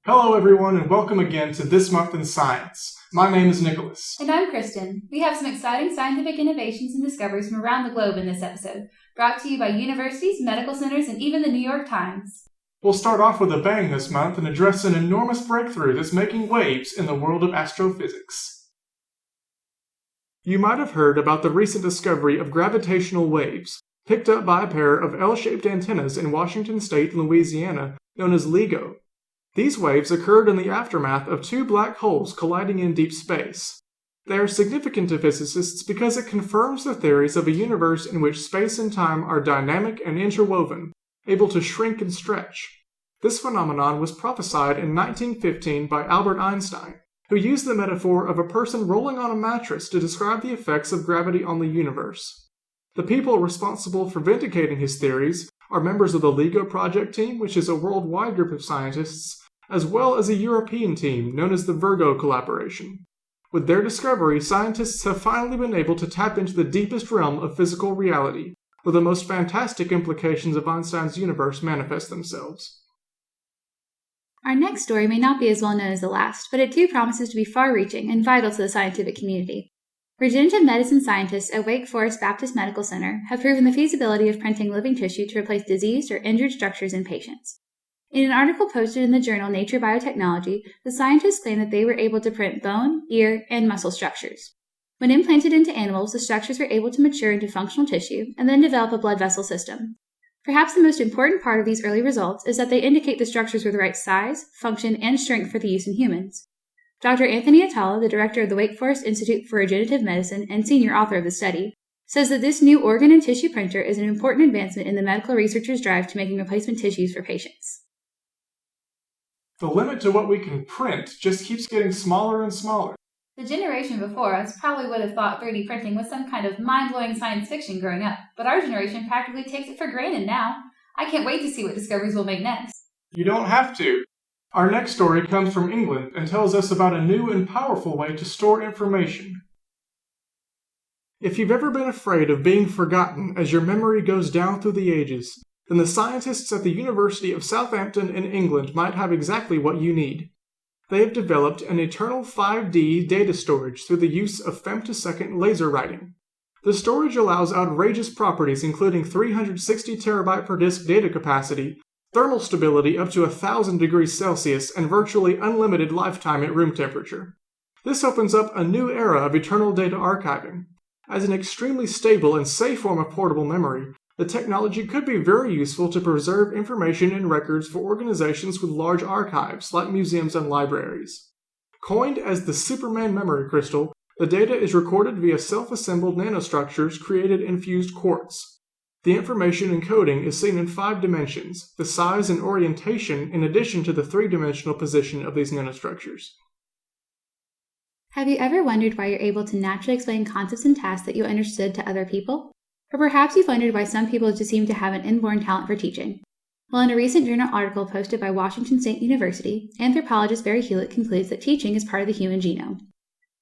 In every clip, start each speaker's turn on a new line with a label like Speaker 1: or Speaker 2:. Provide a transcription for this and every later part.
Speaker 1: Hello everyone and welcome again to This Month in Science. My name is Nicholas.
Speaker 2: And I'm Kristen. We have some exciting scientific innovations and discoveries from around the globe in this episode, brought to you by universities, medical centers, and even the New York Times.
Speaker 1: We'll start off with a bang this month and address an enormous breakthrough that's making waves in the world of astrophysics. You might have heard about the recent discovery of gravitational waves, picked up by a pair of L-shaped antennas in Washington State, Louisiana, known as LIGO. These waves occurred in the aftermath of two black holes colliding in deep space. They are significant to physicists because it confirms the theories of a universe in which space and time are dynamic and interwoven, able to shrink and stretch. This phenomenon was prophesied in 1915 by Albert Einstein, who used the metaphor of a person rolling on a mattress to describe the effects of gravity on the universe. The people responsible for vindicating his theories are members of the LIGO project team, which is a worldwide group of scientists, as well as a European team known as the Virgo Collaboration. With their discovery, scientists have finally been able to tap into the deepest realm of physical reality, where the most fantastic implications of Einstein's universe manifest themselves.
Speaker 2: Our next story may not be as well known as the last, but it too promises to be far-reaching and vital to the scientific community. Regenerative medicine scientists at Wake Forest Baptist Medical Center have proven the feasibility of printing living tissue to replace diseased or injured structures in patients. In an article posted in the journal Nature Biotechnology, the scientists claim that they were able to print bone, ear, and muscle structures. When implanted into animals, the structures were able to mature into functional tissue and then develop a blood vessel system. Perhaps the most important part of these early results is that they indicate the structures were the right size, function, and strength for the use in humans. Dr. Anthony Atala, the director of the Wake Forest Institute for Regenerative Medicine and senior author of the study, says that this new organ and tissue printer is an important advancement in the medical researchers' drive to making replacement tissues for patients.
Speaker 1: The limit to what we can print just keeps getting smaller and smaller.
Speaker 2: The generation before us probably would have thought 3D printing was some kind of mind-blowing science fiction growing up, but our generation practically takes it for granted now. I can't wait to see what discoveries we'll make next.
Speaker 1: You don't have to. Our next story comes from England and tells us about a new and powerful way to store information. If you've ever been afraid of being forgotten as your memory goes down through the ages, then the scientists at the University of Southampton in England might have exactly what you need. They have developed an eternal 5D data storage through the use of femtosecond laser writing. The storage allows outrageous properties including 360 terabyte per disk data capacity, thermal stability up to 1,000 degrees Celsius, and virtually unlimited lifetime at room temperature. This opens up a new era of eternal data archiving. As an extremely stable and safe form of portable memory, the technology could be very useful to preserve information and records for organizations with large archives, like museums and libraries. Coined as the Superman memory crystal, the data is recorded via self-assembled nanostructures created in fused quartz. The information encoding is seen in 5 dimensions, the size and orientation in addition to the 3-dimensional position of these nanostructures.
Speaker 2: Have you ever wondered why you're able to naturally explain concepts and tasks that you understood to other people? Or perhaps you've wondered why some people just seem to have an inborn talent for teaching. Well, in a recent journal article posted by Washington State University, anthropologist Barry Hewlett concludes that teaching is part of the human genome.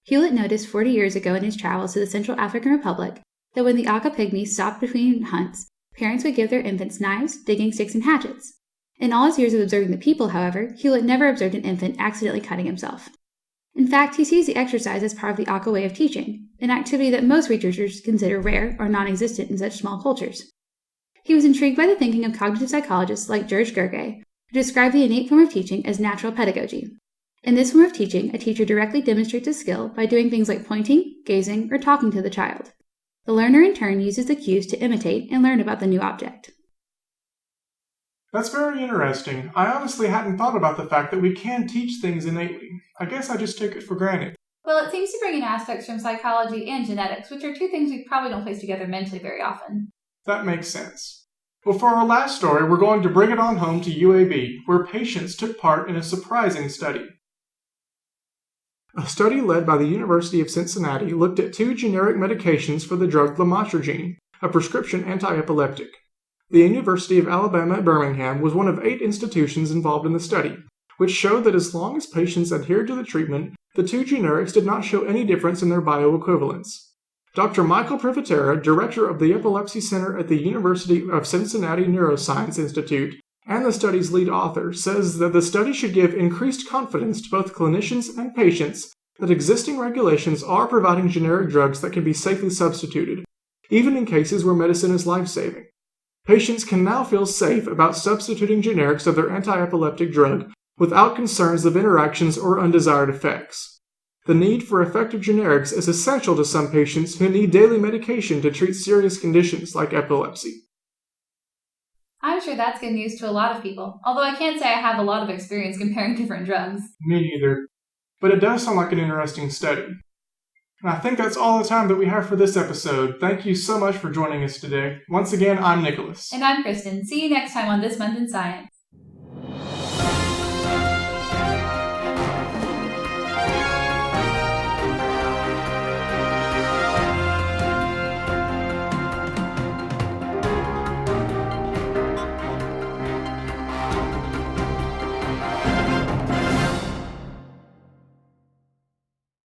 Speaker 2: Hewlett noticed 40 years ago in his travels to the Central African Republic that when the Aka pygmies stopped between hunts, parents would give their infants knives, digging sticks, and hatchets. In all his years of observing the people, however, Hewlett never observed an infant accidentally cutting himself. In fact, he sees the exercise as part of the Aka way of teaching, an activity that most researchers consider rare or non-existent in such small cultures. He was intrigued by the thinking of cognitive psychologists like George Gergely, who described the innate form of teaching as natural pedagogy. In this form of teaching, a teacher directly demonstrates a skill by doing things like pointing, gazing, or talking to the child. The learner in turn uses the cues to imitate and learn about the new object.
Speaker 1: That's very interesting. I honestly hadn't thought about the fact that we can teach things innately. I guess I just took it for granted.
Speaker 2: Well, it seems to bring in aspects from psychology and genetics, which are two things we probably don't place together mentally very often.
Speaker 1: That makes sense. Well, for our last story, we're going to bring it on home to UAB, where patients took part in a surprising study. A study led by the University of Cincinnati looked at 2 generic medications for the drug lamotrigine, a prescription anti-epileptic. The University of Alabama at Birmingham was one of 8 institutions involved in the study, which showed that as long as patients adhered to the treatment, the 2 generics did not show any difference in their bioequivalence. Dr. Michael Privatera, director of the Epilepsy Center at the University of Cincinnati Neuroscience Institute, and the study's lead author, says that the study should give increased confidence to both clinicians and patients that existing regulations are providing generic drugs that can be safely substituted, even in cases where medicine is life-saving. Patients can now feel safe about substituting generics of their anti-epileptic drug without concerns of interactions or undesired effects. The need for effective generics is essential to some patients who need daily medication to treat serious conditions like epilepsy.
Speaker 2: I'm sure that's good news to a lot of people, although I can't say I have a lot of experience comparing different drugs.
Speaker 1: Me neither. But it does sound like an interesting study. And I think that's all the time that we have for this episode. Thank you so much for joining us today. Once again, I'm Nicholas.
Speaker 2: And I'm Kristen. See you next time on This Month in Science.